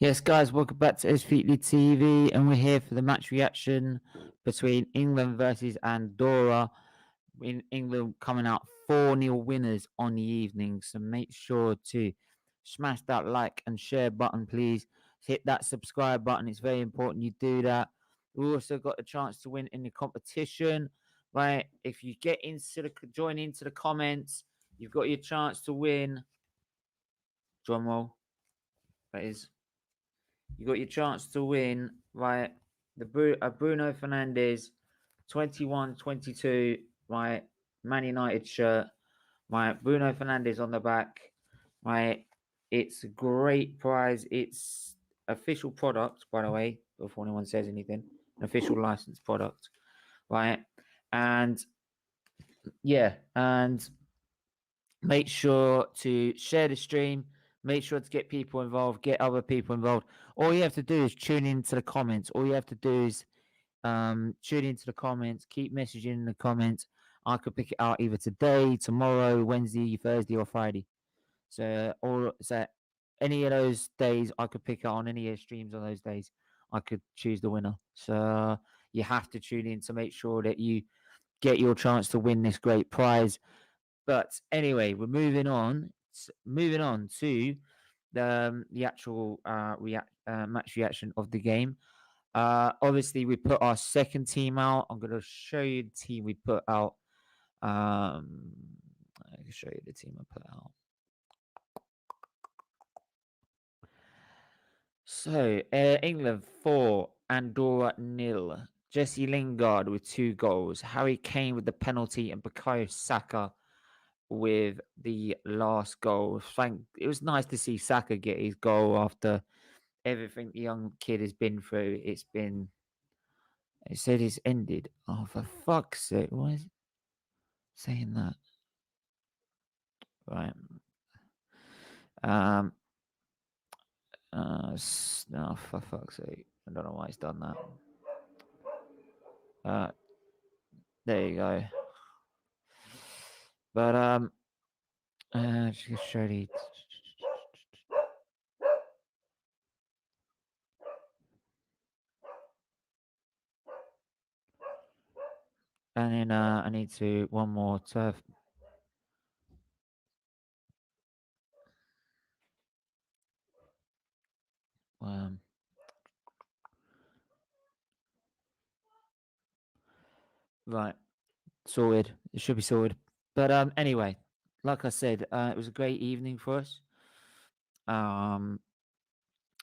Yes, guys, welcome back to SFeatleyTV, and we're here for the match reaction between England versus Andorra. In England coming out 4-0 winners on the evening, so make sure to smash that like and share button, please. Hit that subscribe button; it's very important you do that. We also got a chance to win in the competition, right? If you get into the join into the comments, you've got your chance to win. Drum roll, that is. You got your chance to win, right? The Bruno Fernandes 21-22, right? Man United shirt, right? Bruno Fernandes on the back, right? It's a great prize. It's official product, by the way, before anyone says anything. An official licensed product, right? And yeah, and make sure to share the stream. Make sure to get people involved, get other people involved. All you have to do is tune into the comments. All you have to do is tune into the comments, keep messaging in the comments. I could pick it out either today, tomorrow, Wednesday, Thursday, or Friday. So any of those days I could pick it on any of the streams on those days. I could choose the winner. So you have to tune in to make sure that you get your chance to win this great prize. But anyway, we're moving on. Moving on to the actual match reaction of the game. Obviously, we put our second team out. I'm going to show you the team we put out. I can show you the team I put out. So, England 4, Andorra 0. Jesse Lingard with 2 goals. Harry Kane with the penalty, and Bukayo Saka with the last goal. It was nice to see Saka get his goal after everything the young kid has been through. It said it's ended. Oh, for fuck's sake. Why is it saying that? Right. No, for fuck's sake. I don't know why it's done that. There you go. But, just show the. And then I need to one more turf. Right, sorted. It should be sorted. But anyway, like I said, it was a great evening for us.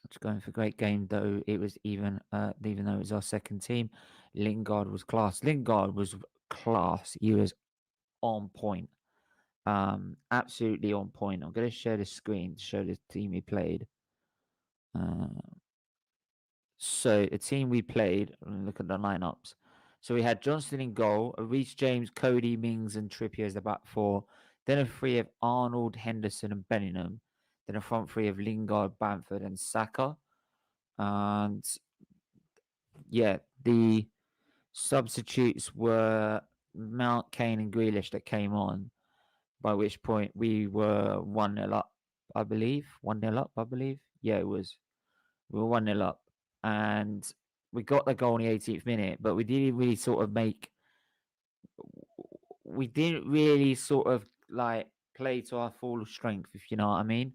It's going for a great game, though. It was even though it was our second team, Lingard was class. Lingard was class. He was on point. Absolutely on point. I'm going to share the screen to show the team we played. So the team we played, look at the lineups. So we had Johnston in goal, Reece James, Cody, Mings, and Trippier as the back four. Then a three of Arnold, Henderson, and Bellingham. Then a front three of Lingard, Bamford, and Saka. And yeah, the substitutes were Mount, Kane, and Grealish that came on. By which point we were 1-0 up, I believe. 1-0 up, I believe. Yeah, it was. We were 1-0 up. And we got the goal in the 18th minute, but we didn't really sort of like play to our full strength, if you know what I mean.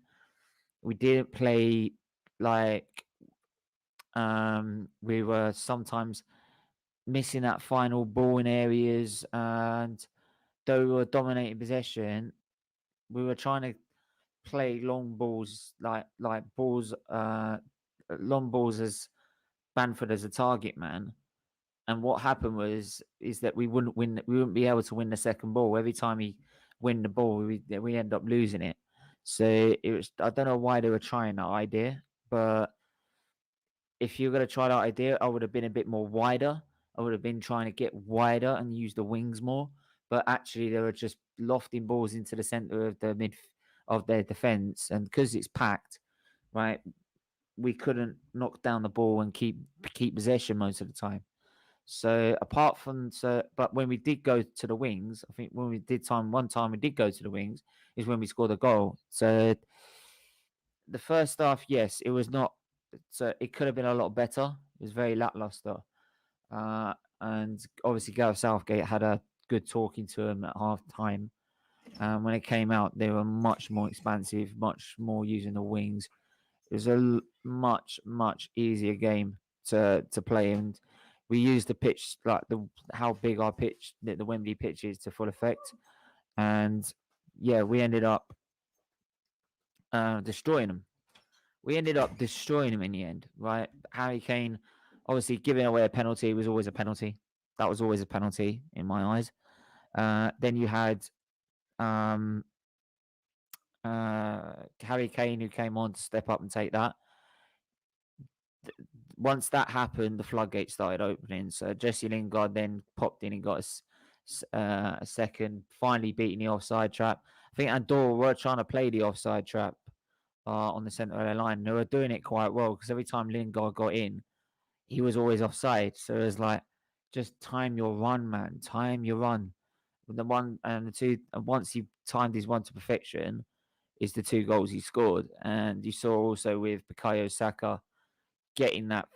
We didn't play like we were sometimes missing that final ball in areas, and though we were dominating possession, we were trying to play long balls, like long balls as Bamford as a target man. And what happened is that we wouldn't be able to win the second ball. Every time he win the ball, we end up losing it. So it was, I don't know why they were trying that idea, but if you're gonna try that idea, I would have been a bit more wider. I would have been trying to get wider and use the wings more. But actually, they were just lofting balls into the center of the mid of their defense, and because it's packed, right, we couldn't knock down the ball and keep possession most of the time. So but when we did go to the wings, I think when we did one time we did go to the wings is when we scored a goal. So the first half, yes, it was not so it could have been a lot better. It was very lackluster. And obviously Gareth Southgate had a good talking to him at half time. When it came out, they were much more expansive, much more using the wings. It was a much easier game to play, and we used the pitch like how big our pitch, the Wembley pitch is, to full effect. And yeah, we ended up destroying them. We ended up destroying him in the end, right? Harry Kane, obviously giving away a penalty was always a penalty. That was always a penalty in my eyes. Then you had Harry Kane, who came on to step up and take that. Once that happened, the floodgates started opening. So Jesse Lingard then popped in and got a second, finally beating the offside trap. I think Andorra were trying to play the offside trap on the centre of the line. They were doing it quite well because every time Lingard got in, he was always offside. So it was like, just time your run, man. Time your run. The one and the two, and once he timed his one to perfection, is the two goals he scored. And you saw also with Bukayo Saka getting that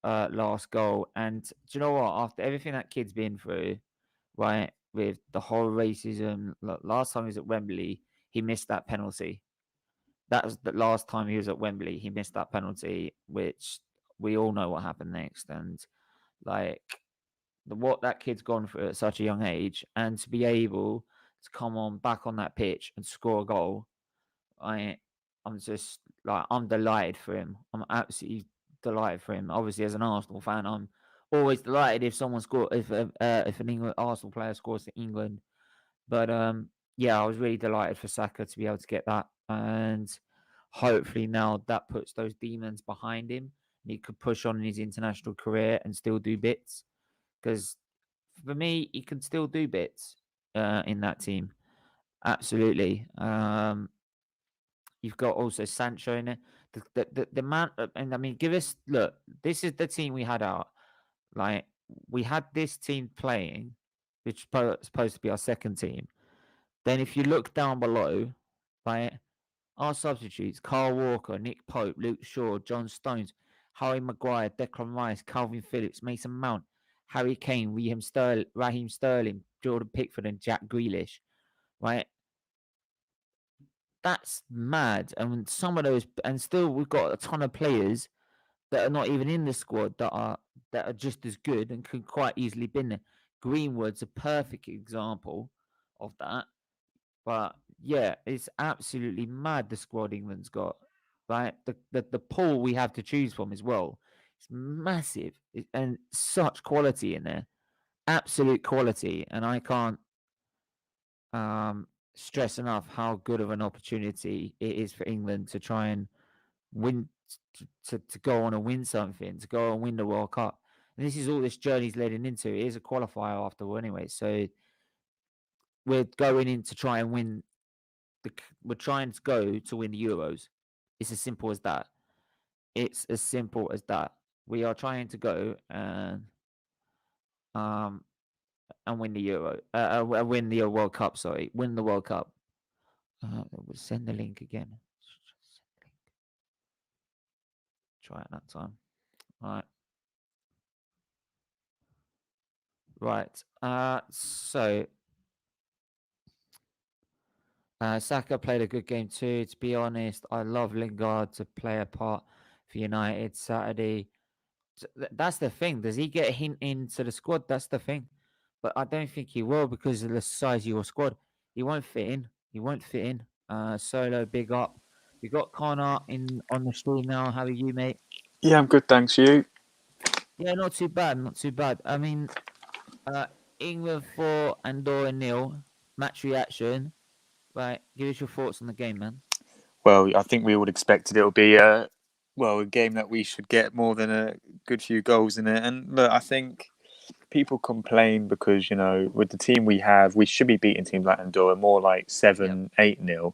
last goal. And do you know what? After everything that kid's been through, right, with the whole racism, last time he was at Wembley, he missed that penalty. That was the last time he was at Wembley. He missed that penalty, which we all know what happened next. And like what that kid's gone through at such a young age, and to be able to come on back on that pitch and score a goal, I'm just like, I'm delighted for him. I'm absolutely delighted for him. Obviously, as an Arsenal fan, I'm always delighted if someone scores, if an England Arsenal player scores for England. But yeah, I was really delighted for Saka to be able to get that, and hopefully now that puts those demons behind him, and he could push on in his international career and still do bits. Because for me, he can still do bits in that team. Absolutely. You've got also Sancho in it. The man, and I mean, give us look. This is the team we had out. Like, we had this team playing, which is supposed to be our second team. Then if you look down below, right, our substitutes: Carl Walker, Nick Pope, Luke Shaw, John Stones, Harry Maguire, Declan Rice, Calvin Phillips, Mason Mount, Harry Kane, Raheem Sterling, Jordan Pickford, and Jack Grealish. Right, that's mad. And some of those, and still we've got a ton of players that are not even in the squad that are just as good and could quite easily been there. Greenwood's a perfect example of that. But yeah, it's absolutely mad the squad England's got. Right, the pool we have to choose from as well. It's massive and such quality in there, absolute quality, and I can't stress enough how good of an opportunity it is for England to try and win, to go on and win something, to go and win the World Cup. And this is all this journey's leading into. It is a qualifier after all anyway. So we're going in to try and win. We're trying to go to win the Euros. It's as simple as that. It's as simple as that. We are trying to go and win the Euro, win the World Cup. Sorry, win the World Cup. We'll send the link again. Try it that time. All right. Right. So Saka played a good game too. To be honest, I love Lingard to play a part for United Saturday. That's the thing. Does he get a hint into the squad? That's the thing. But I don't think he will because of the size of your squad. He won't fit in. He won't fit in. Solo, big up. We got Connor on the stream now. How are you, mate? Yeah, I'm good, thanks. You? Yeah, not too bad. Not too bad. I mean, England 4, Andorra 0. Match reaction. Right. Give us your thoughts on the game, man. Well, I think we all expected it would be a game that we should get more than a good few goals in it. And look, I think people complain because, with the team we have, we should be beating teams like Andorra more like 7-8-0.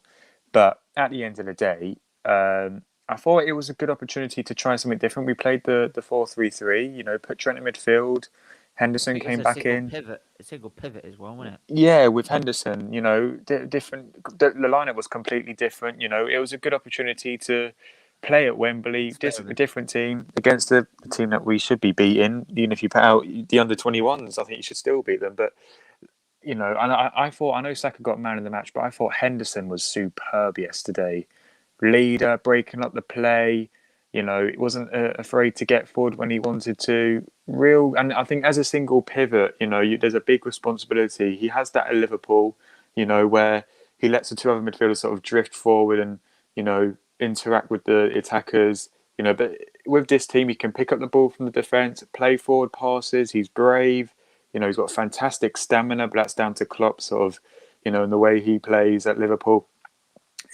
But at the end of the day, I thought it was a good opportunity to try something different. We played the 4-3-3, put Trent in midfield. Henderson came back in. A single pivot as well, wasn't it? Yeah, with Henderson, different. The lineup was completely different. It was a good opportunity to play at Wembley, a Seven. different team against the team that we should be beating. Even if you put out the under-21s, I think you should still beat them. But and I know Saka got man of the match, but I thought Henderson was superb yesterday. Leader, breaking up the play. He wasn't afraid to get forward when he wanted to. And I think as a single pivot, there's a big responsibility. He has that at Liverpool, where he lets the two other midfielders sort of drift forward and, interact with the attackers. But with this team, he can pick up the ball from the defence, play forward passes. He's brave. He's got fantastic stamina, but that's down to Klopp sort of, and the way he plays at Liverpool.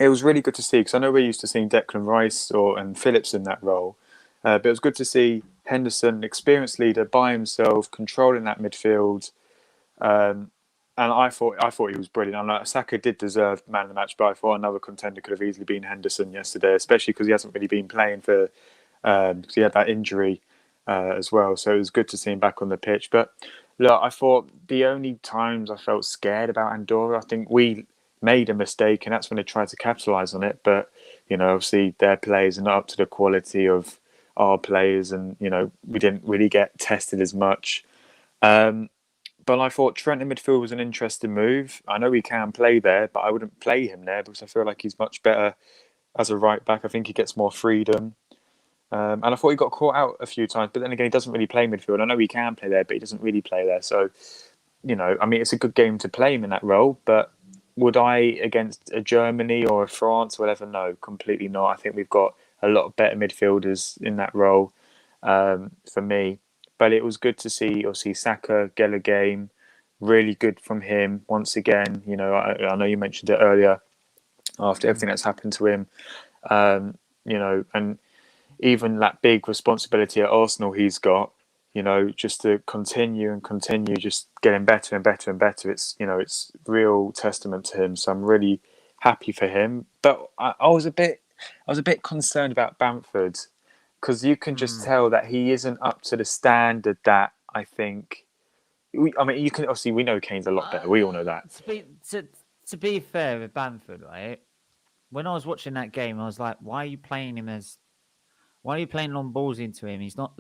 It was really good to see because I know we're used to seeing Declan Rice and Phillips in that role, but it was good to see Henderson, experienced leader, by himself, controlling that midfield. And I thought he was brilliant. And Saka did deserve man of the match, but I thought another contender could have easily been Henderson yesterday, especially because he hasn't really been playing because he had that injury as well. So it was good to see him back on the pitch. But look, I thought the only times I felt scared about Andorra, I think we made a mistake, and that's when they tried to capitalise on it. But obviously their players are not up to the quality of our players, and we didn't really get tested as much. But I thought Trent in midfield was an interesting move. I know he can play there, but I wouldn't play him there because I feel like he's much better as a right back. I think he gets more freedom. And I thought he got caught out a few times, but then again, he doesn't really play midfield. I know he can play there, but he doesn't really play there. So, it's a good game to play him in that role, but would I against a Germany or a France or whatever? No, completely not. I think we've got a lot of better midfielders in that role for me. But it was good to see, obviously, Saka get a game. Really good from him once again. I know you mentioned it earlier after everything that's happened to him. And even that big responsibility at Arsenal he's got, just to continue, just getting better and better and better. It's real testament to him. So I'm really happy for him. But I was a bit concerned about Bamford because you can just tell that he isn't up to the standard that I think. You can obviously we know Kane's a lot better. We all know that. To be fair with Bamford, right? When I was watching that game, I was like, why are you playing long balls into him? He's not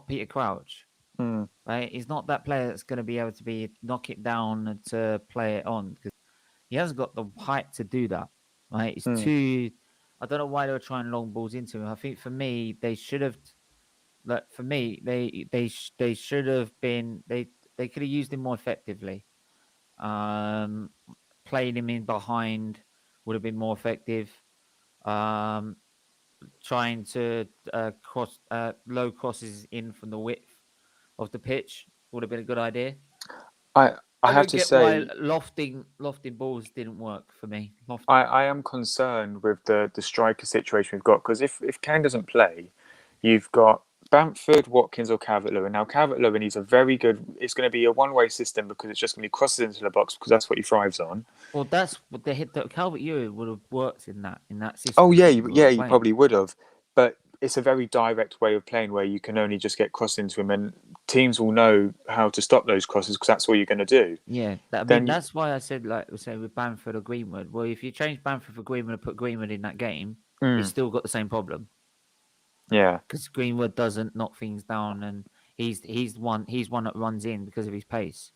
Peter Crouch, right? He's not that player that's going to be able to knock it down to play it on because he hasn't got the height to do that, right? It's too. I don't know why they were trying long balls into him. I think for me, they should have. Like for me, they should have been. They could have used him more effectively. Playing him in behind would have been more effective. Trying to cross low crosses in from the width of the pitch would have been a good idea. I have to say, why lofting balls didn't work for me. I am concerned with the striker situation we've got because if Kane doesn't play, you've got Bamford, Watkins, or Calvert-Lewin. Now Calvert-Lewin, he's a very good. It's going to be a one-way system because it's just going to be crosses into the box because that's what he thrives on. Well, that's what they hit. Calvert-Lewin would have worked in that system. Oh yeah, he probably would have, but it's a very direct way of playing where you can only just get crossed into him, and teams will know how to stop those crosses because that's all you're going to do. Yeah, that's why I said, say with Bamford or Greenwood. Well, if you change Bamford for Greenwood and put Greenwood in that game, you've still got the same problem. Yeah, because Greenwood doesn't knock things down, and he's one that runs in because of his pace.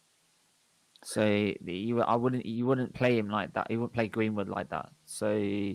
So you wouldn't play him like that. You wouldn't play Greenwood like that. So.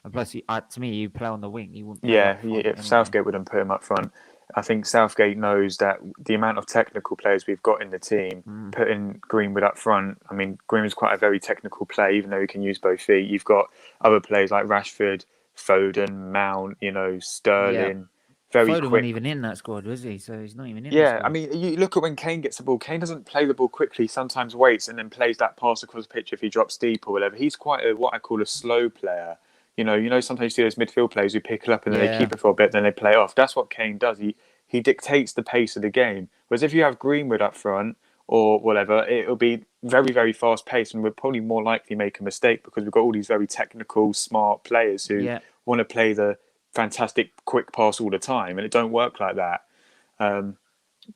And plus, to me, you play on the wing. You wouldn't. If Southgate wouldn't put him up front, I think Southgate knows that the amount of technical players we've got in the team, putting Greenwood up front. I mean, Greenwood's quite a very technical player, even though he can use both feet. You've got other players like Rashford, Foden, Mount, Sterling. Yeah. Very Foden quick. wasn't even in that squad, was he? So he's not even in. Yeah, I mean, you look at when Kane gets the ball. Kane doesn't play the ball quickly. He sometimes waits and then plays that pass across the pitch if he drops deep or whatever. He's quite what I call a slow player. Sometimes you see those midfield players who pick it up and then they keep it for a bit, then they play it off. That's what Kane does. He dictates the pace of the game. Whereas if you have Greenwood up front or whatever, it'll be very, very fast paced, and we'll probably more likely make a mistake because we've got all these very technical, smart players who want to play the fantastic quick pass all the time, and it don't work like that.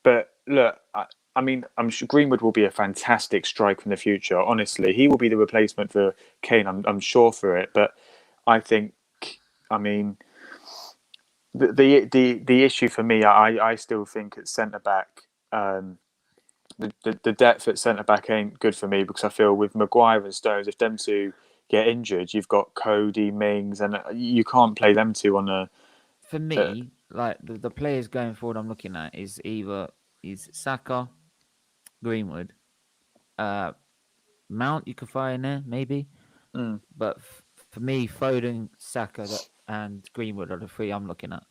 But look, I mean, I'm sure Greenwood will be a fantastic striker in the future. Honestly, he will be the replacement for Kane. I'm sure for it, but. I think, the issue for me, I still think at centre back, the depth at centre back ain't good for me because I feel with Maguire and Stones, if them two get injured, you've got Cody, Mings, and you can't play them two on a. For me, like the players going forward, I'm looking at is Saka, Greenwood, uh, Mount. You could fire in there maybe, Mm, but for me, Foden, Saka, and Greenwood are the three I'm looking at.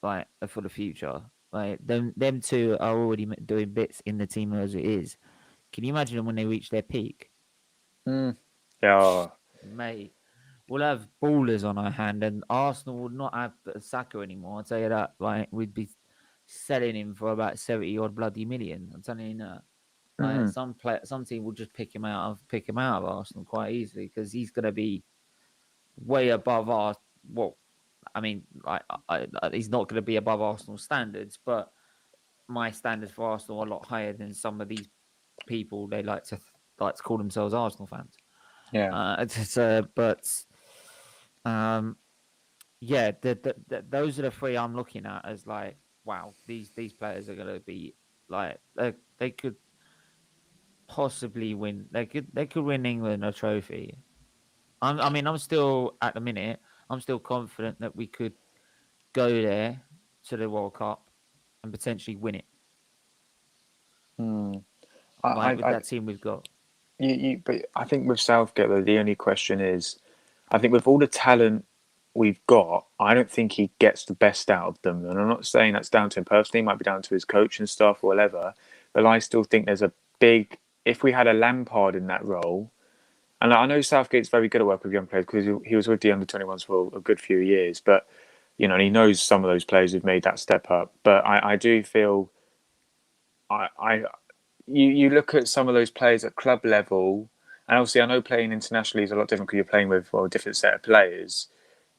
Like for the future, like them two are already doing bits in the team as it is. Can you imagine when they reach their peak? mm. Yeah. Mate, we'll have ballers on our hand, and Arsenal would not have Saka anymore. I'll tell you that. Like we'd be selling him for about 70 odd bloody million. I'm telling you that. Like Mm, some team will just pick him out of Arsenal quite easily because he's going to be way above our. Well, I mean, he's not going to be above Arsenal standards, but my standards for Arsenal are a lot higher than some of these people. They like to call themselves Arsenal fans. yeah. But yeah, those are the three I'm looking at as like, wow, these players are going to be like they could possibly win. They could win England a trophy. I mean, I'm still at the minute. I'm still confident that we could go there to the World Cup and potentially win it. Mm. Like with I that team we've got. but I think with Southgate though, the only question is, I think with all the talent we've got, I don't think he gets the best out of them. And I'm not saying that's down to him personally; it might be down to his coach and stuff or whatever. But I still think there's a big. If we had a Lampard in that role, and I know Southgate's very good at work with young players because he was with the under 21s for a good few years, but and he knows some of those players who've made that step up. But I do feel I you look at some of those players at club level, and obviously I know playing internationally is a lot different because you're playing with a different set of players.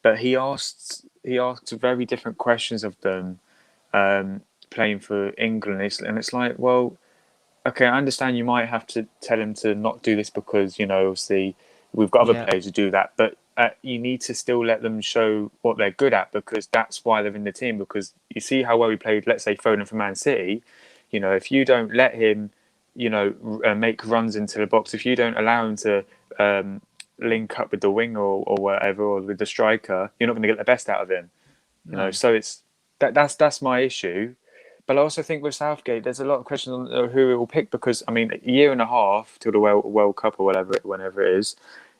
But he asks very different questions of them playing for England, and it's like, well, okay, I understand you might have to tell him to not do this because obviously we've got other Yeah, players who do that, but you need to still let them show what they're good at because that's why they're in the team. Because you see how well he played, let's say Foden for Man City. If you don't let him, make runs into the box, if you don't allow him to link up with the wing or whatever, or with the striker, you're not going to get the best out of him. no, So it's that's my issue. But I also think with Southgate, there's a lot of questions on who he will pick because I mean, a year and a half till the World Cup or whenever it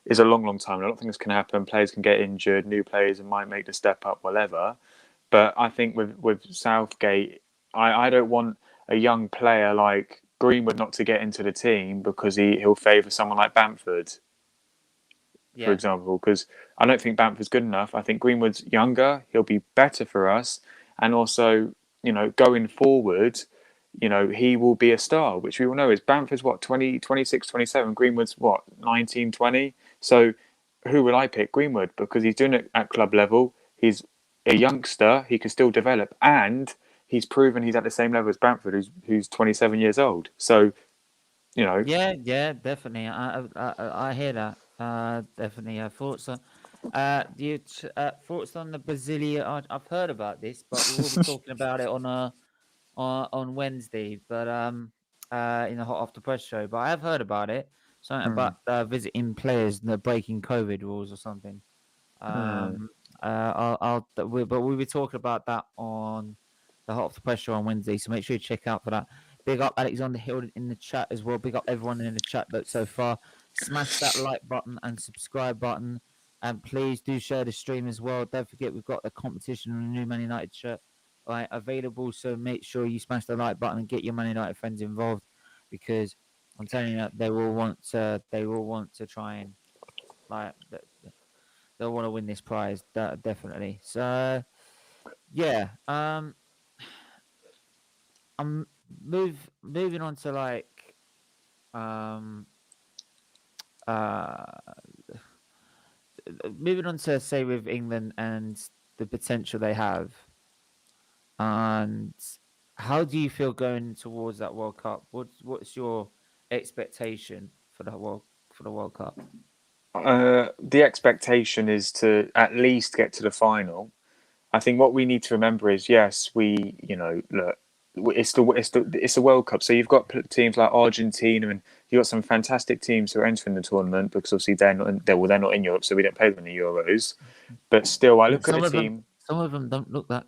is a long, long time. A lot of things can happen. Players can get injured. New players might make the step up, whatever. But I think with Southgate, I don't want a young player like Greenwood not to get into the team because he'll favour someone like Bamford, for yeah, example, because I don't think Bamford's good enough. I think Greenwood's younger. He'll be better for us. And also, going forward, he will be a star, which we all know is Bamford's what, 20, 26, 27. Greenwood's what, 19, 20. So who would I pick? Greenwood, because he's doing it at club level. He's a youngster. He can still develop. And he's proven he's at the same level as Bamford, who's 27 years old. So, yeah, definitely. I hear that. Definitely. Thoughts on thoughts on the Brazilian? I've heard about this, but we will be talking about it on Wednesday. But in the hot after press show. But I have heard about it. Something mm, about visiting players and breaking COVID rules or something. mm, Um, but we'll be talking about that on the Hot Off the Pressure on Wednesday. So make sure you check out for that. Big up Alexander Hill in the chat as well. Big up everyone in the chat so far. Smash that like button and subscribe button. And please do share the stream as well. Don't forget we've got the competition on a new Man United shirt available. So make sure you smash the like button and get your Man United friends involved because I'm telling you that they will want to try and like they'll want to win this prize, definitely. So yeah, I'm moving on to um uh moving on to say with England and the potential they have, and how do you feel going towards that World Cup? What's your expectation for the World Cup? the expectation is to at least get to the final. I think what we need to remember is, yes, we, look, it's the World Cup. So you've got teams like Argentina, and you've got some fantastic teams who are entering the tournament because obviously they're not in Europe, so we don't play them in the Euros. But still, I look at the team. Some of them don't look that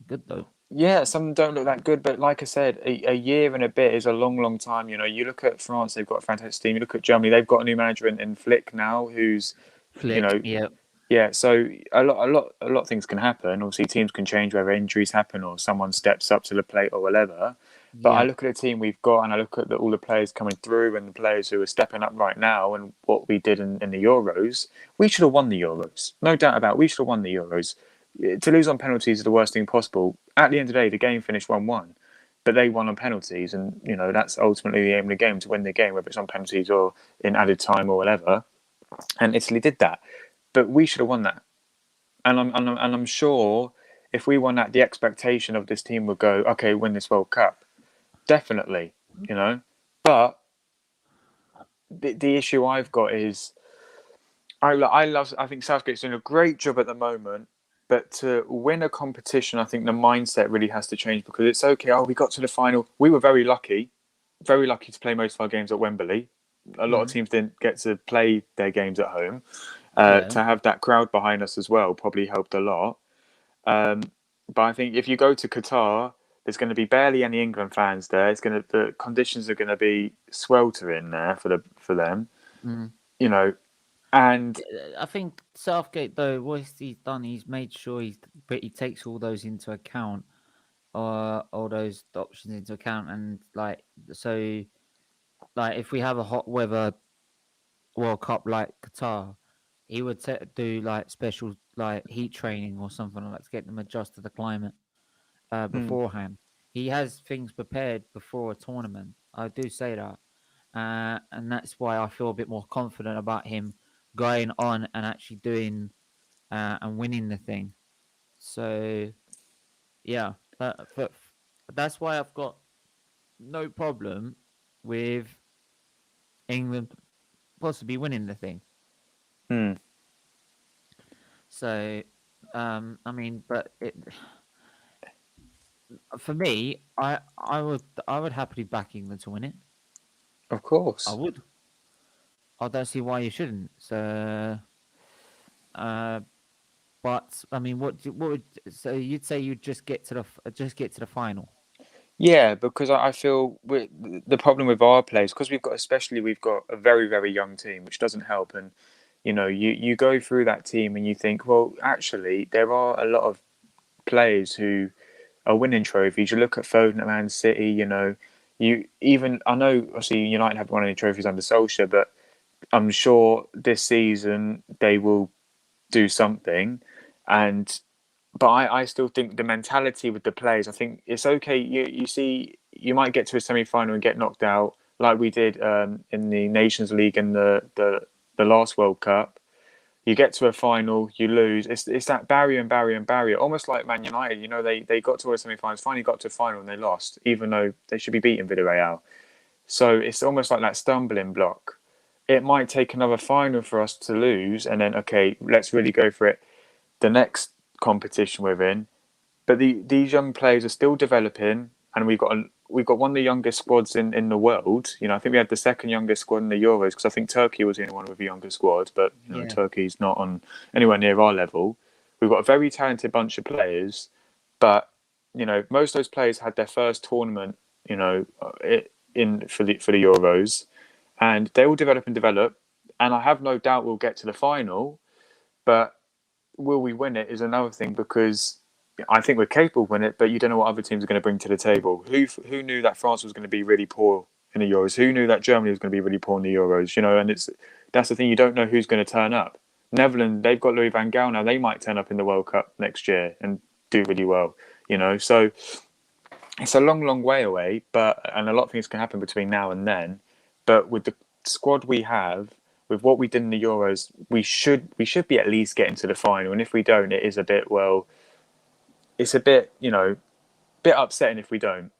good though. Yeah, some don't look that good, but like I said, a year and a bit is a long, long time. You look at France; they've got a fantastic team. You look at Germany; they've got a new manager in Flick now, who's, you Flick, know, yeah. yeah, so a lot of things can happen. Obviously, teams can change whether injuries happen or someone steps up to the plate or whatever. But I Yeah. look at the team we've got, and I look at all the players coming through and the players who are stepping up right now, and what we did in the Euros. We should have won the Euros, no doubt about it. We should have won the Euros. To lose on penalties is the worst thing possible. At the end of the day, the game finished 1-1, but they won on penalties, and that's ultimately the aim of the game, to win the game, whether it's on penalties or in added time or whatever. And Italy did that, but we should have won that. And I'm sure if we won that, the expectation of this team would go, okay, win this World Cup, definitely, But the issue I've got is I think Southgate's doing a great job at the moment, but to win a competition, I think the mindset really has to change, because it's okay. Oh, we got to the final. We were very lucky to play most of our games at Wembley. A lot of teams didn't get to play their games at home. Yeah. To have that crowd behind us as well probably helped a lot. But I think if you go to Qatar, there's going to be barely any England fans there. The conditions are going to be sweltering there for them, Mm. and I think Southgate, though, what he's done, he's made sure he takes all those into account, or all those options into account, and so if we have a hot weather World Cup like Qatar, he would do special heat training or something like that to get them adjusted to the climate mm, beforehand. He has things prepared before a tournament. I do say that, and that's why I feel a bit more confident about him going on and actually doing and winning the thing. So yeah, but that's why I've got no problem with England possibly winning the thing. mm, So, I mean, but for me, I would happily back England to win it. of I course. would. I don't see why you shouldn't. So, uh, but I mean, so you'd say you'd just get to the final? Yeah, because I feel the problem with our players, because we've got a very, very young team, which doesn't help. And you go through that team and you think, well, actually, there are a lot of players who are winning trophies. You look at Foden at Man City. I know obviously United haven't won any trophies under Solskjaer, but I'm sure this season they will do something. And but I still think the mentality with the players, I think it's okay. You see, you might get to a semi-final and get knocked out, like we did in the Nations League and the last World Cup. You get to a final, you lose. It's that barrier and barrier and barrier, almost like Man United. They got to a semi-finals, finally got to a final, and they lost, even though they should be beating Villarreal. So it's almost like that stumbling block. It might take another final for us to lose, and then okay, let's really go for it the next competition we're in. But these young players are still developing, and we've got one of the youngest squads in the world. I think we had the second youngest squad in the Euros, because I think Turkey was the only one with a younger squad. But Yeah. Turkey's not on anywhere near our level. We've got a very talented bunch of players, but most of those players had their first tournament, in for the Euros, and they will develop and develop. And I have no doubt we'll get to the final, but will we win it is another thing, because I think we're capable of winning it, but you don't know what other teams are going to bring to the table. Who knew that France was going to be really poor in the Euros? Who knew that Germany was going to be really poor in the Euros? And that's the thing. You don't know who's going to turn up. Netherlands, they've got Louis van Gaal now. They might turn up in the World Cup next year and do really well. So it's a long, long way away. And a lot of things can happen between now and then. But with the squad we have, with what we did in the Euros, we should be at least getting to the final. And if we don't, it is a bit it's a bit upsetting if we don't.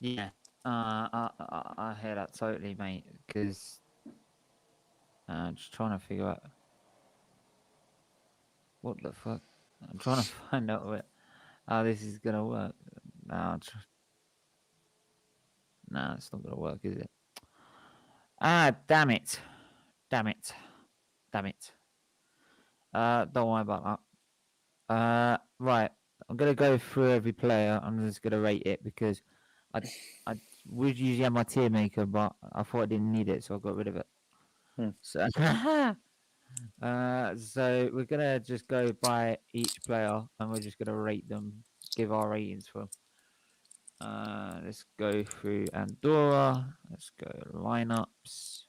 Yeah. I hear that totally, mate. Because I'm just trying to figure out what the fuck. I'm trying to find out how this is gonna work. No, no, it's not gonna work, is it? Ah, damn it, damn it, damn it. Don't worry about that. Right, I'm gonna go through every player. I'm just gonna rate it because I I would usually have my tier maker, but I thought I didn't need it, so I got rid of it. Hmm. So, so we're gonna just go by each player, and we're just gonna rate them, give our ratings for 'em. Let's go through Andorra. Let's go lineups.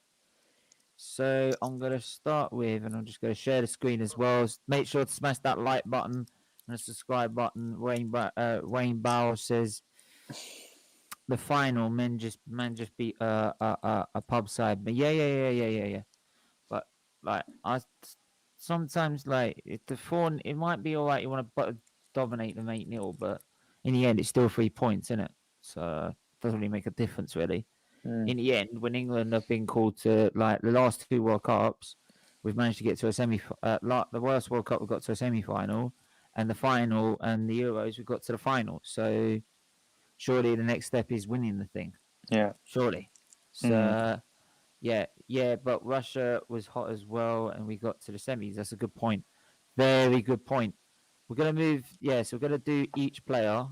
So I'm gonna start with, and I'm just gonna share the screen as well. Make sure to smash that like button and the subscribe button. Wayne Bauer says the final man just beat a pub side, but yeah. But like sometimes like if the four, it might be all right. You want to dominate them 8-0, but in the end, it's still 3 points, isn't it? So it doesn't really make a difference, really. Mm. In the end, when England have been called to like the last 2 World Cups, we've managed to get to a the worst World Cup we got to a semi-final, and the final and the Euros we got to the final. So surely the next step is winning the thing. Yeah. Surely. Mm. So yeah. But Russia was hot as well, and we got to the semis. That's a good point. Very good point. We're gonna move. Yeah, so we're gonna do each player.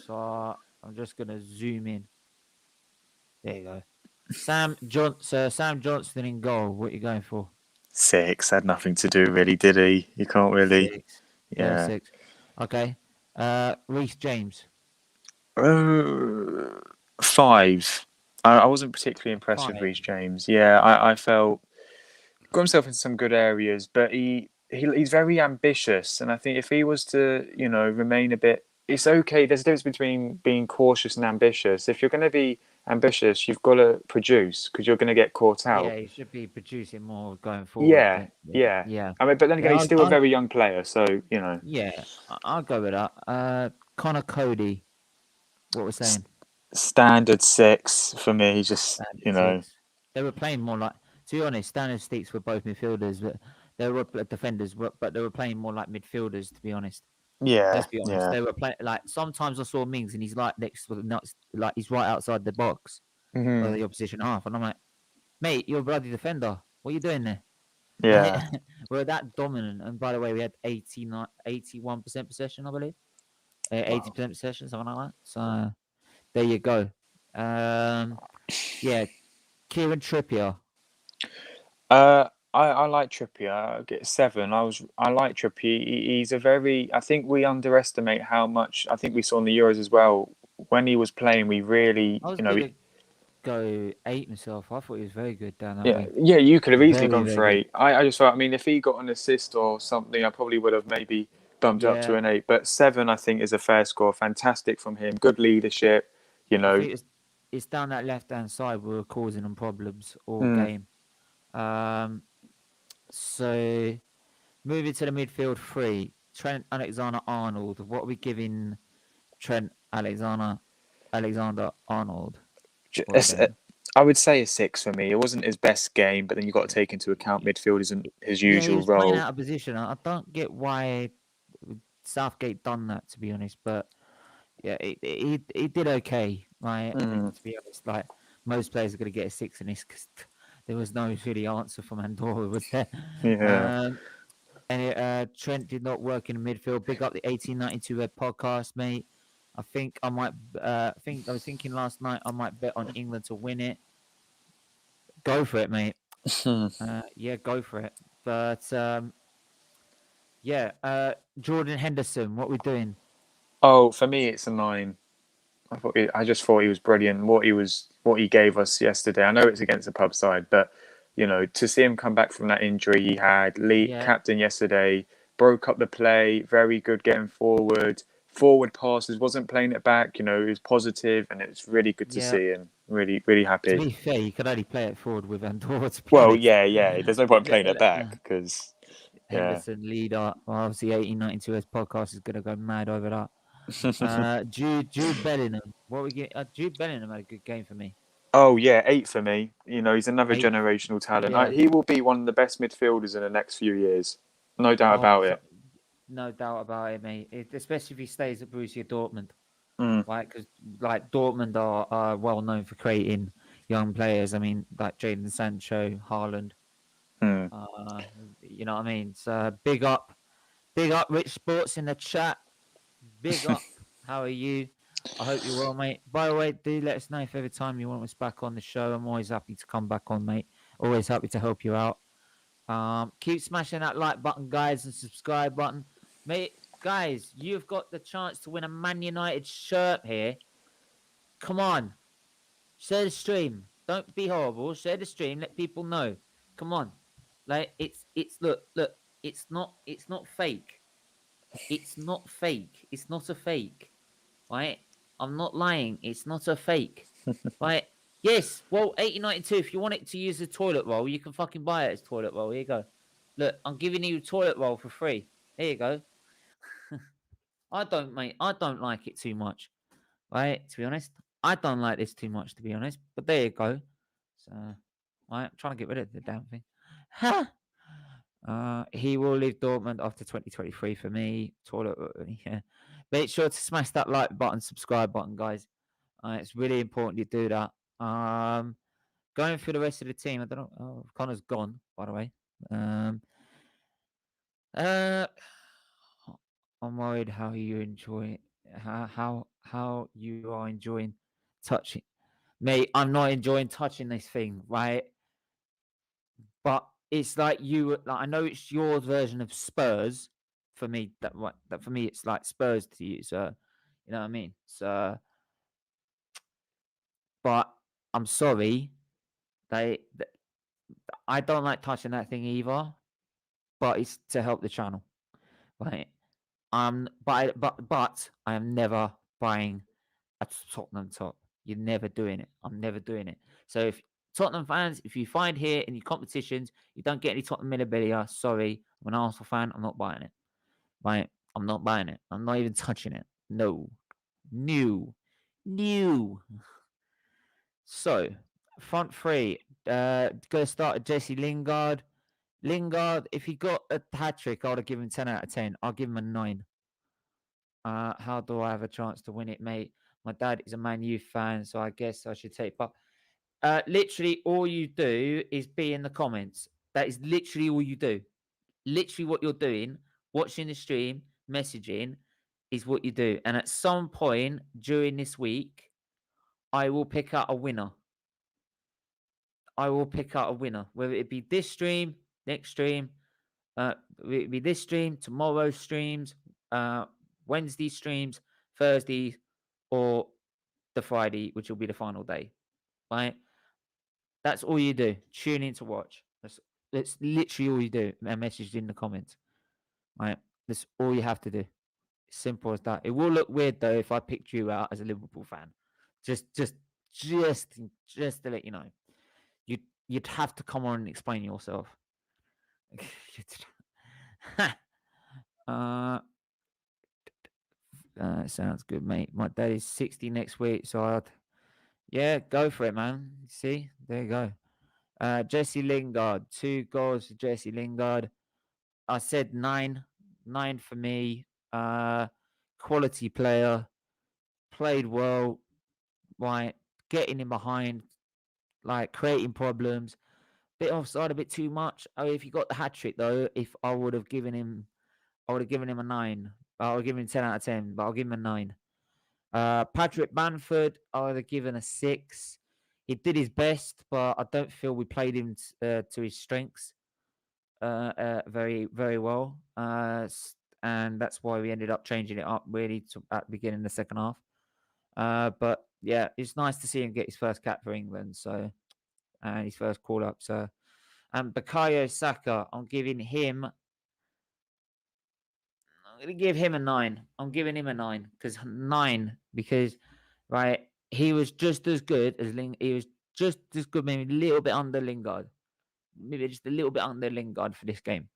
So I'm just gonna zoom in. There you go. Sam Johnston in goal. What are you going for? 6 had nothing to do really, did he? You can't really. 6. Yeah, Yeah. 6. Okay. Reece James. 5. I wasn't particularly impressed with 5. Reece James. Yeah, I felt got himself in some good areas, but he's very ambitious, and I think if he was to remain a bit, it's okay. There's a difference between being cautious and ambitious. If you're going to be ambitious, you've got to produce because you're going to get caught Yeah, out. he should be producing more going forward. Yeah, yeah. Yeah. I mean, but then again, Yeah, he's still a very young player, so yeah, I'll go with that. Connor Cody. What we're saying? standard 6 for me. Just Standard 6. They were playing more like, to be honest, standard 6 were both midfielders, but they were defenders, but they were playing more like midfielders, to be honest. yeah, Let's be honest. yeah. They were playing like sometimes I saw Mings and he's like next to the nuts, like he's right outside the box of Hmm. the opposition half, and I'm like, mate, you're a bloody defender. What are you doing there? Like, Yeah. we're that dominant. And by the way, we had 81% possession, I believe. 80% possession, something like that. So there you go. Yeah, Kieran Trippier. I like Trippier. I get 7. I like Trippier. He's a very. I think we underestimate how much. I think we saw in the Euros as well. When he was playing, we really, I was gonna go 8 myself. I thought he was very good down that yeah, wing. yeah. You could have easily Very, gone very for good. 8. I just thought. I mean, if he got an assist or something, I probably would have maybe bumped up to Yeah, an 8. But 7, I think, is a fair score. Fantastic from him. Good leadership. I think it's down that left hand side we were causing them problems all Mm, game. So moving to the midfield 3, Trent Alexander-Arnold. What are we giving Trent Alexander-Arnold? What are we doing? I would say a 6 for me. It wasn't his best game, but then you've got to take into account midfield isn't his Yeah, he usual was playing role. out of position. I don't get why Southgate done that, to be honest. But yeah, he did okay. Right, Mm, to be honest, like most players are going to get a 6 in this because there was no really answer from Andorra, was there? yeah. Trent did not work in the midfield. Big up the 1892 Red podcast, mate. I think I might. I was thinking last night I might bet on England to win it. Go for it, mate. Yeah, go for it. But yeah, Jordan Henderson. What we doing? Oh, for me, it's a 9. I just thought he was brilliant. What he gave us yesterday. I know it's against the pub side, but to see him come back from that injury he had, lead Yeah, captain yesterday, broke up the play, very good getting forward. Forward passes, wasn't playing it back. It was positive, and it was really good to yeah. see him. Really, really To happy. be fair, you could only play it forward with Andorra. To be Well, honest, yeah. There's no point playing it back because, yeah. Henderson leader. Well, obviously, 1892's podcast is going to go mad over that. Jude Bellingham. What we get? Jude Bellingham had a good game for me. Oh yeah, 8 for me. He's another 8. generational talent. Yeah. He will be one of the best midfielders in the next few years, no doubt Oh, about it. no doubt about it, mate. Especially if he stays at Borussia Dortmund, Mm, right? Because like Dortmund are well known for creating young players. I mean, like Jadon Sancho, Haaland. mm. Uh, you know what I mean? So big up, Rich Sports in the chat. Big up. How are you? I hope you're well, mate. By the way, do let us know if every time you want us back on the show. I'm always happy to come back on, mate. Always happy to help you out. Keep smashing that like button, guys, and subscribe button, mate. Guys, you've got the chance to win a Man United shirt here. Come on, share the stream. Don't be horrible. Share the stream. Let people know. Come on, like it's look. It's not fake. It's not fake. It's not a fake. Right? I'm not lying. It's not a fake. Right? Yes. Well, 8092. If you want it to use a toilet roll, you can fucking buy it as toilet roll. Here you go. Look, I'm giving you a toilet roll for free. Here you go. I don't, mate. I don't like it too much. Right? To be honest, I don't like this too much. To be honest, but there you go. So, right, I'm trying to get rid of the damn thing. Ha! He will leave Dortmund after 2023 for me. Toilet, yeah. Make sure to smash that like button, subscribe button, guys. It's really important you do that. Going through the rest of the team, I don't know. Oh, Connor's gone, by the way. Uh, I'm worried how you enjoy how you are enjoying touching. Mate, I'm not enjoying touching this thing, right? But it's like I know it's your version of Spurs for me. That for me it's like Spurs to you. So you know what I mean. So, but I'm sorry. They I don't like touching that thing either. But it's to help the channel, right? But I am never buying a Tottenham top. You're never doing it. I'm never doing it. So if Tottenham fans, if you find here in your competitions you don't get any Tottenham memorabilia, sorry, I'm an Arsenal fan. I'm not buying it. Right? I'm not buying it. I'm not even touching it. No, new, new. So front three. Gonna start at Jesse Lingard. Lingard, if he got a hat trick, I would have given 10 out of 10. I'll give him a 9. How do I have a chance to win it, mate? My dad is a Man U fan, so I guess I should take. But literally, all you do is be in the comments. That is literally all you do. Literally, what you're doing, watching the stream, messaging, is what you do. And at some point during this week, I will pick out a winner. I will pick out a winner, whether it be this stream, next stream, it'll be this stream, tomorrow's streams, Wednesday streams, Thursday, or the Friday, which will be the final day. Right? That's all you do. Tune in to watch. That's literally all you do. And message in the comments. Right? That's all you have to do. Simple as that. It will look weird though if I picked you out as a Liverpool fan. Just to let you know. You'd have to come on and explain yourself. Sounds good, mate. My dad is 60 next week, so yeah, go for it, man. See, there you go. Jesse Lingard, 2 goals for Jesse Lingard. I said 9, 9 for me. Quality player, played well, right? Getting in behind, like creating problems. Bit offside, a bit too much. Oh, if he got the hat trick though, if I would have given him a 9. I would give him 10 out of 10, but I'll give him a 9. Patrick Bamford, I would have given a 6. He did his best, but I don't feel we played him to his strengths very, very well. And that's why we ended up changing it up really at the beginning of the second half. But yeah, it's nice to see him get his first cap for England. So, and his first call up. So, and Bukayo Saka, I'm giving him going to give him a 9. I'm giving him a 9 because right, he was just as good as he was just as good, maybe a little bit under Lingard, maybe just a little bit under Lingard for this game,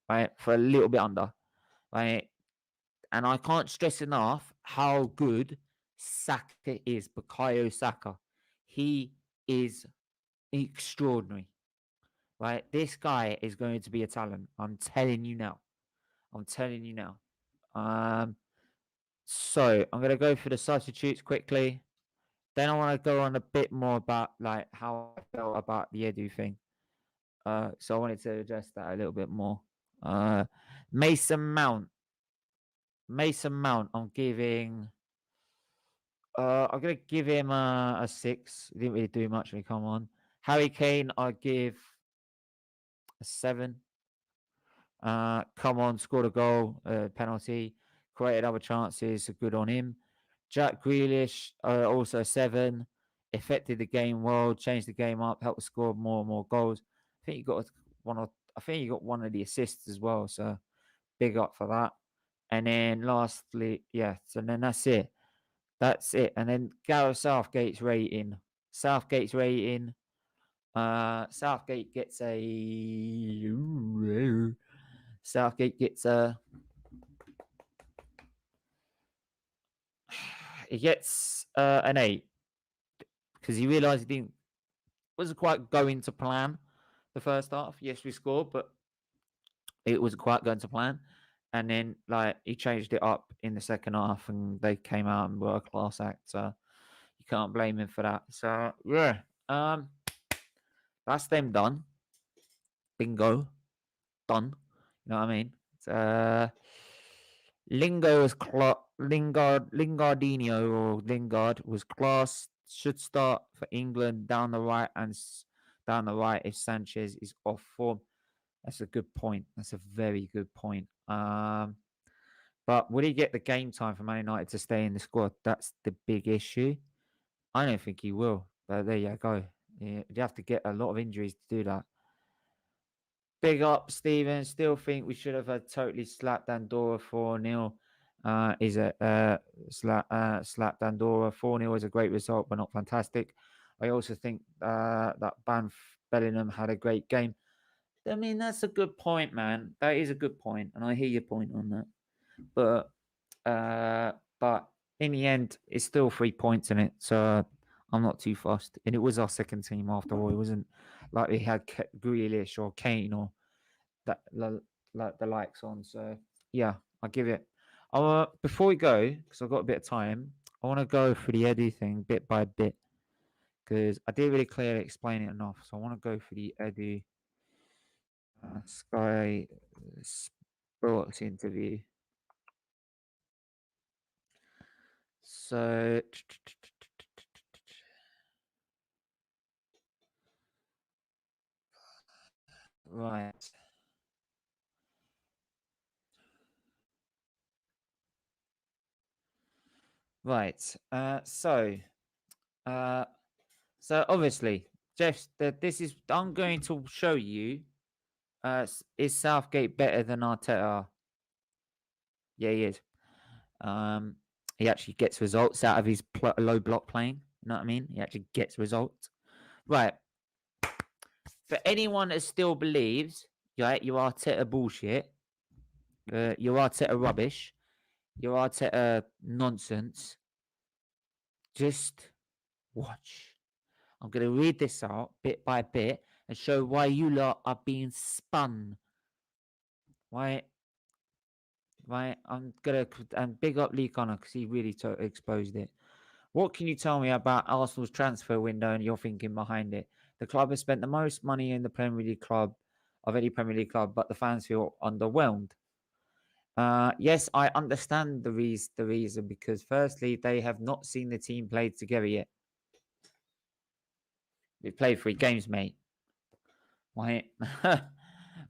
right? For a little bit under, right? And I can't stress enough how good Saka is. Bukayo Saka, he is extraordinary, right? This guy is going to be a talent. I'm telling you now. I'm telling you now. So I'm gonna go for the substitutes quickly. Then I want to go on a bit more about like how I felt about the Edu thing. So I wanted to address that a little bit more. Uh, Mason Mount. Mason Mount. I'm gonna give him a 6. He didn't really do much when he come on. Harry Kane, I give a 7. Come on, scored a goal, penalty, created other chances, so good on him. Jack Grealish, also a 7. Affected the game well, changed the game up, helped score more and more goals. I think he got I think he got one of the assists as well, so big up for that. And then lastly, yeah, so then that's it. That's it. And then Gareth Southgate's rating. Southgate's rating. Southgate gets a. Southgate gets a. He gets an 8 because he realised he wasn't quite going to plan the first half. Yes, we scored, but it wasn't quite going to plan. And then like he changed it up in the second half, and they came out and were a class act. So you can't blame him for that. So yeah, that's them done. Bingo, done. You know what I mean? Lingo was Lingardinho or Lingard was class. Should start for England down the right and down the right if Sanchez is off form. That's a good point. That's a very good point. But will he get the game time for Man United to stay in the squad? That's the big issue. I don't think he will. But there you go. Yeah, you have to get a lot of injuries to do that. Big up, Steven. Still think we should have totally slapped Andorra 4-0. Slapped Andorra 4-0 is a great result, but not fantastic. I also think that Bellingham had a great game. I mean, that's a good point, man. That is a good point, and I hear your point on that. But in the end, it's still 3 points in it, so I'm not too fussed. And it was our second team after all. It wasn't like we had Grealish or Kane or that like the likes on. So yeah, I'll give it. Before we go, because I've got a bit of time, I want to go through the Edu thing bit by bit because I didn't really clearly explain it enough. So I want to go through the Edu Sky Sports interview. So right. Right. So obviously, Jeff, this is I'm going to show you. Is Southgate better than Arteta? Yeah, he is. He actually gets results out of his low block playing. You know what I mean? He actually gets results. Right. For anyone that still believes, right, your Arteta bullshit, your Arteta rubbish, your Arteta nonsense, just watch. I'm going to read this out bit by bit and show why you lot are being spun. Right? I'm going to big up Lee Connor because he really exposed it. What can you tell me about Arsenal's transfer window and your thinking behind it? The club has spent the most money in the Premier League club of any Premier League club, but the fans feel underwhelmed. Yes, I understand the reason because firstly, they have not seen the team played together yet. We played 3 games, mate. Right?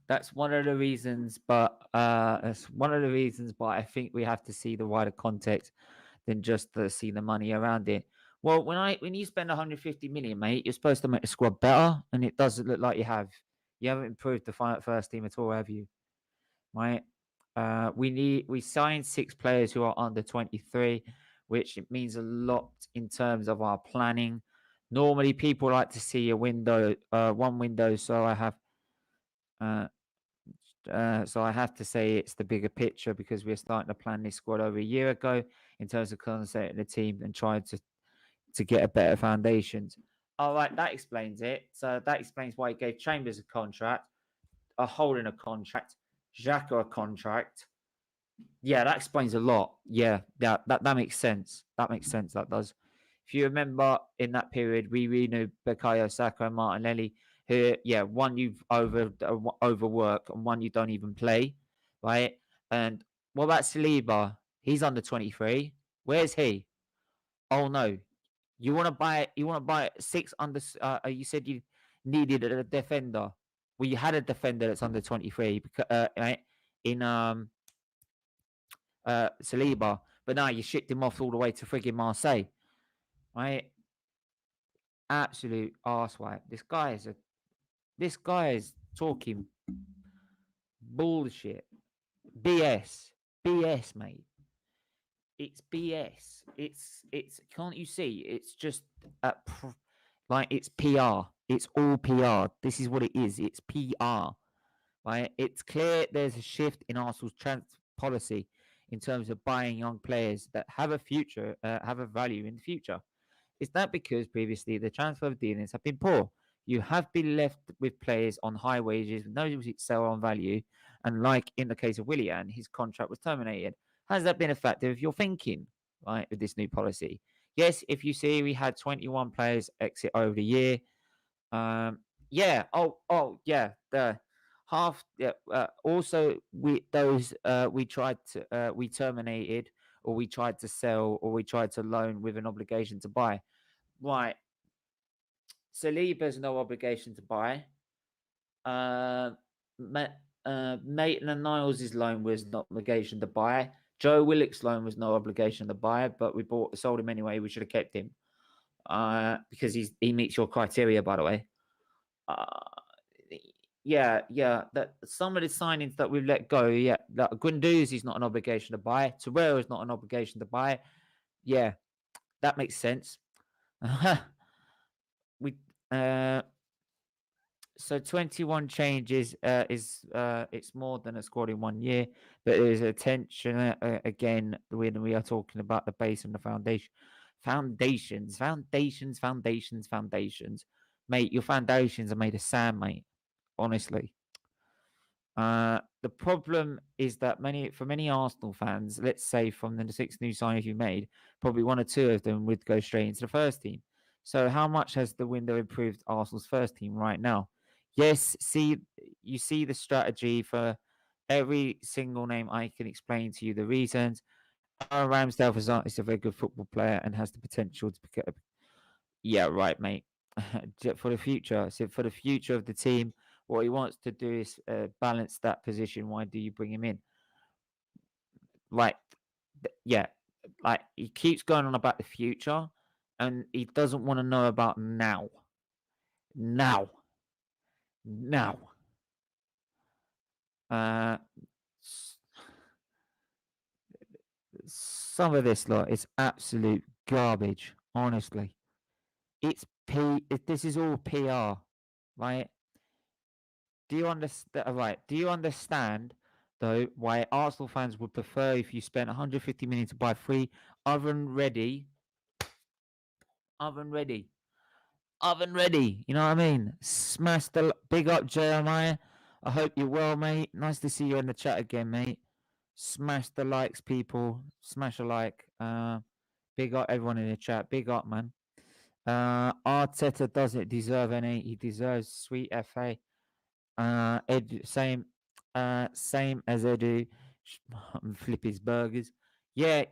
That's one of the reasons, but I think we have to see the wider context than just to see the money around it. Well, when you spend 150 million, mate, you're supposed to make the squad better, and it doesn't look like you have. You haven't improved the first team at all, have you? Right? We signed 6 players who are under 23, which means a lot in terms of our planning. Normally, people like to see a window, one window. So I have to say it's the bigger picture because we're starting to plan this squad over a year ago in terms of concentrating the team and trying to get a better foundations. All right, that explains it. So that explains why he gave Chambers a contract, a Holding a contract, Xhaka a contract, Yeah, that explains a lot. Yeah, that makes sense. That makes sense. That does. If you remember in that period, we knew Bukayo Saka and Martinelli, who, yeah, one you've overwork and one you don't even play, right? And what about Saliba? He's under 23. Where's he? Oh no, you want to buy? You want to buy six under? You said you needed a defender. Well, you had a defender that's under 23 because right, in Saliba, but now you shipped him off all the way to frigging Marseille, right? Absolute arsewipe. This guy is talking bullshit, BS, mate. It's BS. It's. Can't you see? It's just like it's PR. It's all PR. This is what it is. It's PR. Right? It's clear there's a shift in Arsenal's transfer policy in terms of buying young players that have a future, have a value in the future. Is that because previously the transfer dealings have been poor? You have been left with players on high wages, with no sell on value, and like in the case of Willian, his contract was terminated. Has that been a factor of your thinking, right, with this new policy? Yes, if you see we had 21 players exit over the year. Yeah. Yeah. The half. Yeah. Also, we tried to we terminated or we tried to sell or we tried to loan with an obligation to buy. Right. Saliba's no obligation to buy. Maitland Niles' loan was no obligation to buy. Joe Willock's loan was no obligation to buy, but we sold him anyway. We should have kept him because he meets your criteria, by the way. Yeah. That some of the signings that we've let go, yeah, that Guendouzi's not an obligation to buy. Torreira is not an obligation to buy. Yeah, that makes sense. we So 21 changes is it's more than a squad in 1 year, but there's attention again when we are talking about the base and the foundations, mate. Your foundations are made of sand, mate. Honestly, the problem is that for many Arsenal fans, let's say from the 6 new signings you made, probably 1 or 2 of them would go straight into the first team. So how much has the window improved Arsenal's first team right now? Yes, you see the strategy for every single name. I can explain to you the reasons. Aaron Ramsdale is a very good football player and has the potential to become. Yeah, right, mate. For the future, so for the future of the team, what he wants to do is balance that position. Why do you bring him in? Like, yeah, like he keeps going on about the future, and he doesn't want to know about now. Now. Some of this lot is absolute garbage. Honestly, This is all PR, right? Do you understand? Right? Do you understand though why Arsenal fans would prefer if you spent 150 million to buy 3 oven ready? You know what I mean? Smash the big up, Jeremiah. I hope you're well, mate. Nice to see you in the chat again, mate. Smash the likes, people. Smash a like. Big up everyone in the chat. Big up, man. Arteta doesn't deserve any. He deserves sweet FA. Same as Edu. Flip his burgers. Yeah.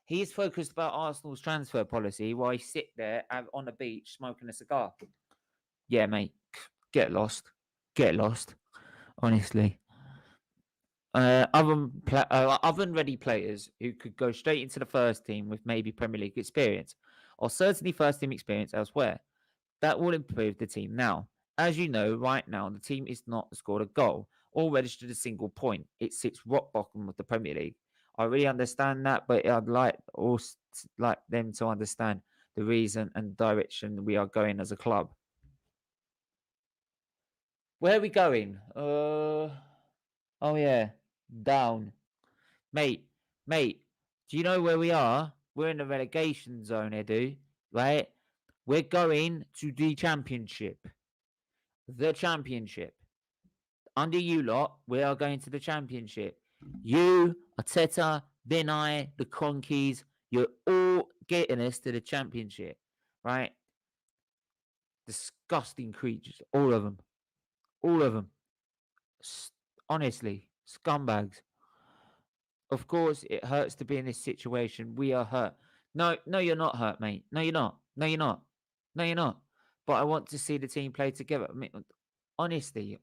He's focused about Arsenal's transfer policy while he sit there on the beach smoking a cigar. Yeah, mate. Get lost. Honestly. Oven-ready players who could go straight into the first team with maybe Premier League experience, or certainly first team experience elsewhere. That will improve the team now. As you know, right now, the team is not scored a goal or registered a single point. It sits rock bottom of the Premier League. I really understand that, but I'd like them to understand the reason and direction we are going as a club. Where are we going? Oh yeah, down. Mate, do you know where we are? We're in the relegation zone, Edu, right? We're going to the championship. The championship. Under you lot, we are going to the championship. You, Arteta, Vinay, the Cronkies, you're all getting us to the championship, right? Disgusting creatures, all of them. All of them. Honestly, scumbags. Of course, it hurts to be in this situation. We are hurt. No, no, you're not hurt, mate. No, you're not. No, you're not. No, you're not. But I want to see the team play together. I mean, honestly,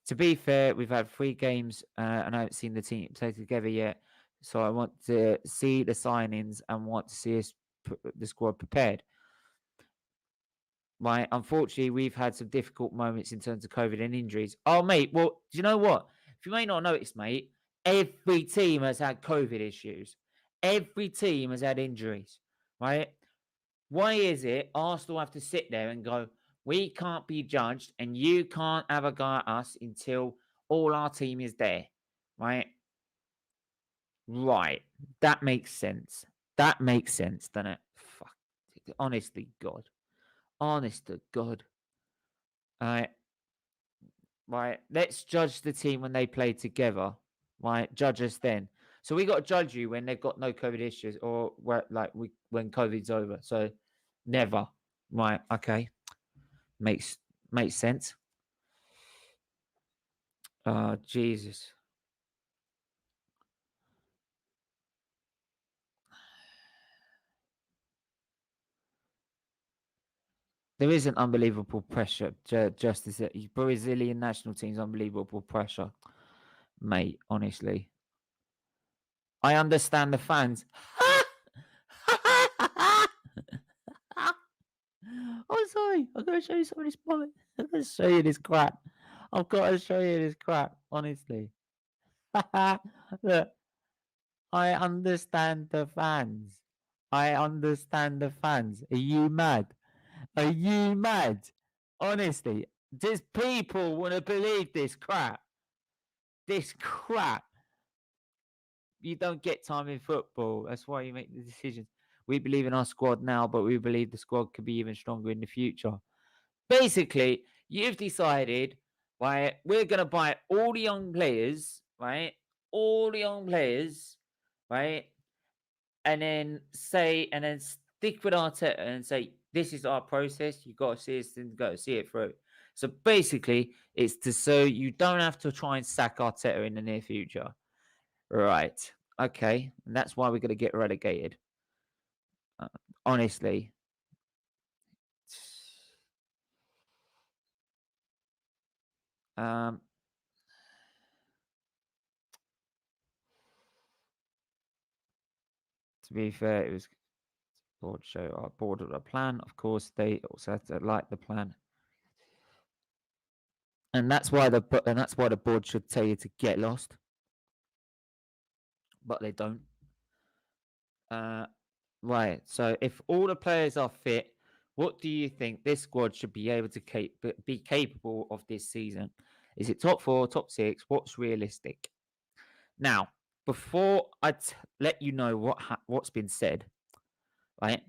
to be fair, we've had 3 games and I haven't seen the team play together yet. So I want to see the signings and want to see us, the squad prepared. Right, unfortunately, we've had some difficult moments in terms of COVID and injuries. Oh, mate, well, do you know what? If you may not notice, mate, every team has had COVID issues. Every team has had injuries, right? Why is it Arsenal have to sit there and go, we can't be judged and you can't have a go at us until all our team is there, right? Right. That makes sense. That makes sense, doesn't it? Fuck. Honestly, God. Honest to God. Right. Right. Let's judge the team when they play together. Right. Judge us then. So we got to judge you when they've got no COVID issues or when COVID's over. So never. Right. Okay. Makes sense. Oh, Jesus. There is an unbelievable pressure, just as the Brazilian national team's unbelievable pressure, mate. Honestly, I understand the fans. Oh, sorry. I've got to show you some of this moment. I've got to show you this crap. I've got to show you this crap. Honestly, look. I understand the fans. I understand the fans. Are you mad? Are you mad? Honestly, does people want to believe this crap? This crap. You don't get time in football. That's why you make the decisions. We believe in our squad now, but we believe the squad could be even stronger in the future. Basically, you've decided, right, we're going to buy all the young players, right? All the young players, right? And then stick with Arteta and say, this is our process. You got to see it and go see it through. So basically, it's so you don't have to try and sack Arteta in the near future. Right. Okay. And that's why we're going to get relegated. Honestly. To be fair, it was board show our board of the plan. Of course, they also had to like the plan. And that's why the board should tell you to get lost. But they don't. Right. So if all the players are fit, what do you think this squad should be able to be capable of this season? Is it top 4, top 6? What's realistic? Now, before I let you know what's been said, right?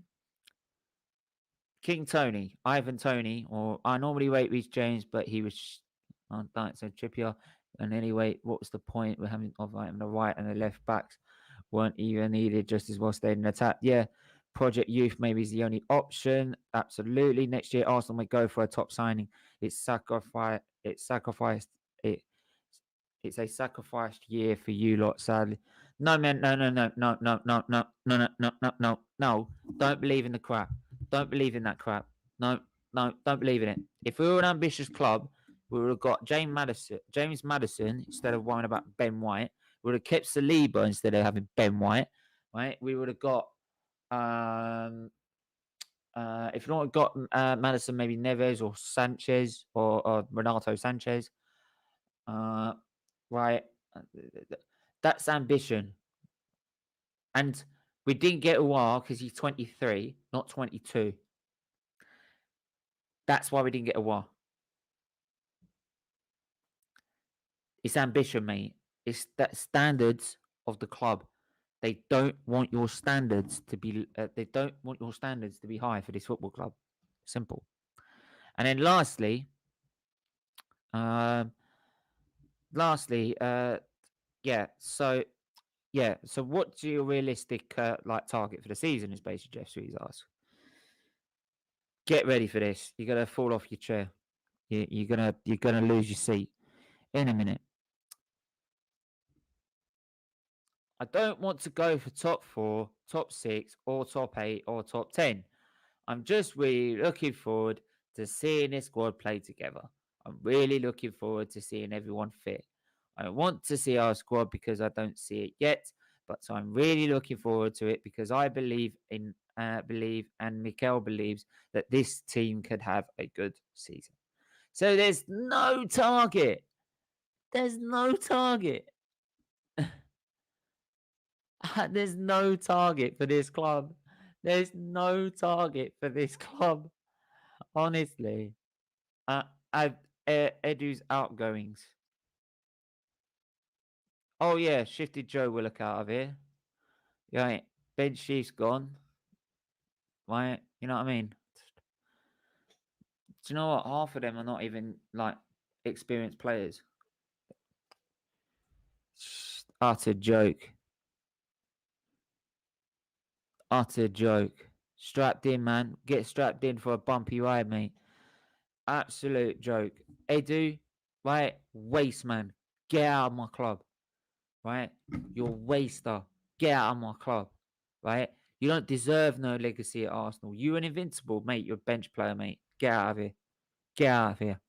King Tony, Ivan Tony, or I normally rate Reece James, but he was on that so Trippier. And anyway, what was the point of having the right and the left backs weren't even needed, just as well stayed in attack? Yeah, Project Youth maybe is the only option. Absolutely. Next year, Arsenal may go for a top signing. It's sacrificed. It's a sacrificed year for you lot, sadly. No, man, no. Don't believe in the crap. Don't believe in that crap. No, don't believe in it. If we were an ambitious club, we would have got James Madison instead of worrying about Ben White. We would have kept Saliba instead of having Ben White. Right? We would have got if not got Madison, maybe Neves or Sanchez or Renato Sanchez. Right. That's ambition. And we didn't get Aouar because he's 23, not 22. That's why we didn't get Aouar. It's ambition, mate. It's that standards of the club. They don't want your standards to be. They don't want your standards to be high for this football club. Simple. And then lastly, lastly, yeah. So yeah. So what's your realistic like target for the season? Is basically Jeff Sweet's ask. Get ready for this. You're gonna fall off your chair. You're gonna lose your seat in a minute. I don't want to go for top 4, top 6, or top 8, or top 10. I'm just really looking forward to seeing this squad play together. I'm really looking forward to seeing everyone fit. I want to see our squad because I don't see it yet, but I'm really looking forward to it because I believe and Mikel believes that this team could have a good season. So there's no target. There's no target. There's no target for this club. There's no target for this club. Honestly, I've Edu's outgoings. Oh yeah, shifted Joe Willock out of here. Right, Ben Sheaf's gone. Right, you know what I mean? Do you know what? Half of them are not even like experienced players. Utter joke. Utter joke. Strapped in, man. Get strapped in for a bumpy ride, mate. Absolute joke. Edu, right? Waste, man. Get out of my club. Right? You're a waster. Get out of my club. Right? You don't deserve no legacy at Arsenal. You're an invincible, mate. You're a bench player, mate. Get out of here. Get out of here.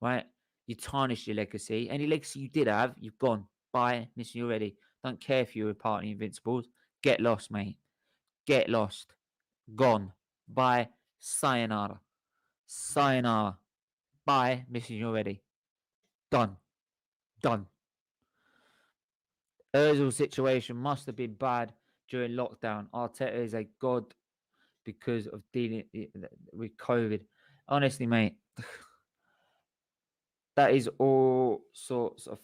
Right? You tarnished your legacy. Any legacy you did have, you've gone. Bye. Missing you already. Don't care if you were part of the Invincibles. Get lost, mate. Get lost. Gone. Bye. Sayonara. Sayonara. Bye. Missing you already. Done. Done. Ozil's situation must have been bad during lockdown. Arteta is a god because of dealing with COVID. Honestly, mate, that is all sorts of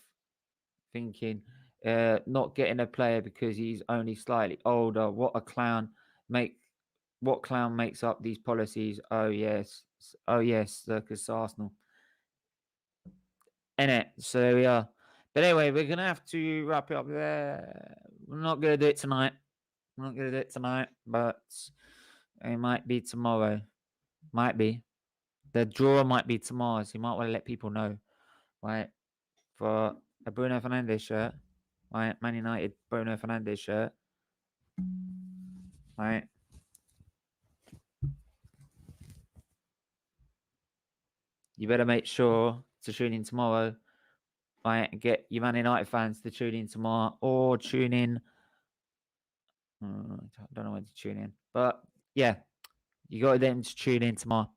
thinking. Not getting a player because he's only slightly older. What a clown! What clown makes up these policies? Oh yes, Circus Arsenal. Innit? So there we are. But anyway, we're gonna have to wrap it up there. We're not gonna do it tonight. I'm not gonna do it tonight, but it might be tomorrow. Might be. The draw might be tomorrow, so you might want to let people know, right? For a Bruno Fernandes shirt, right? Man United Bruno Fernandes shirt, right? You better make sure to tune in tomorrow, right? And get your Man United fans to tune in tomorrow or tune in. I don't know when to tune in, but yeah, you got them to tune in tomorrow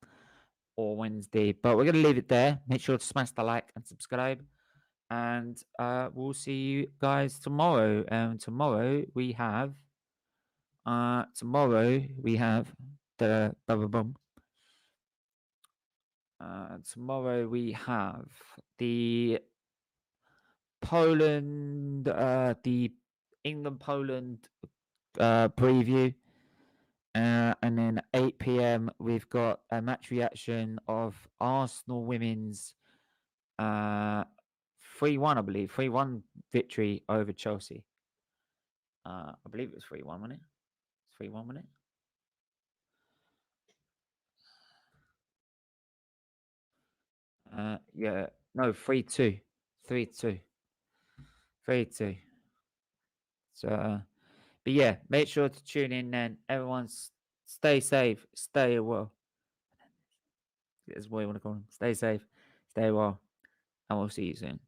or Wednesday. But we're gonna leave it there. Make sure to smash the like and subscribe. And we'll see you guys tomorrow. Tomorrow we have the tomorrow we have the Poland the England Poland preview. And then 8 p.m. we've got a match reaction of Arsenal women's 3-1, I believe, 3-1 victory over Chelsea. I believe it was 3-1, wasn't it? 3-1, wasn't it? Yeah, no, 3-2. 3-2. 3-2. So, but yeah, make sure to tune in then. Everyone stay safe, stay well. That's what you want to call them. Stay safe, stay well, and we'll see you soon.